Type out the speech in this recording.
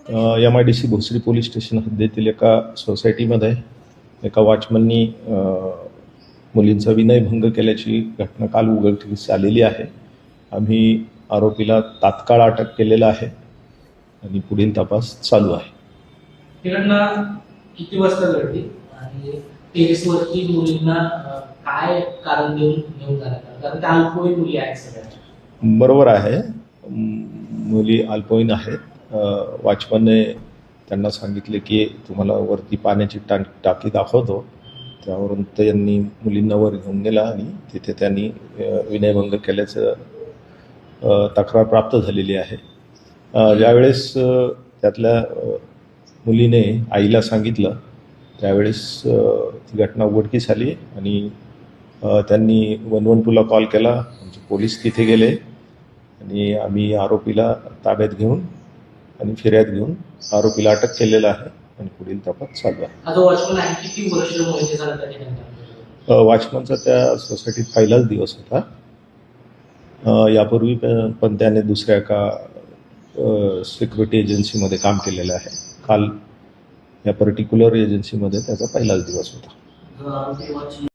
MIDC Bhosari police station हद्दीतील एका सोसायटीमध्ये एका वॉचमननी मुलींचा विनयभंग केल्याची घटना काल उघडकीस आलेली आहे. आम्ही आरोपीला तात्काळ अटक केलेला आहे आणि पुढील तपास चालू आहे. ही घटना किती वाजता घडली आणि टेरेसवरती मुलींना काय कारण देऊन घेऊन जाण्यात आलं? कारण त्या अल्पवयीन मुली आहेत सगळ्या. बरोबर आहे, मुली अल्पवयीन आहेत. वॉचमनने त्यांना सांगितले की तुम्हाला वरती पाण्याची टाकी दाखवतो. त्यावरून त्यांनी मुलींना वर घेऊन गेला आणि तिथे त्यांनी विनयभंग केल्याचं तक्रार प्राप्त झालेली आहे. ज्यावेळेस त्यातल्या मुलीने आईला सांगितलं त्यावेळेस ती घटना उघडकीस आली आणि त्यांनी 112ला कॉल केला. म्हणजे पोलीस तिथे गेले आणि आम्ही आरोपीला ताब्यात घेऊन आणि फिर्याद घेऊन आरोपीला अटक केलेला आहे आणि पुढील तपास चालू आहे. वॉचमनचा त्या सोसायटीत पहिलाच दिवस होता. यापूर्वी पण त्याने दुसऱ्या एका सिक्युरिटी एजन्सीमध्ये काम केलेलं आहे. काल या पर्टिक्युलर एजन्सीमध्ये त्याचा पहिलाच दिवस होता.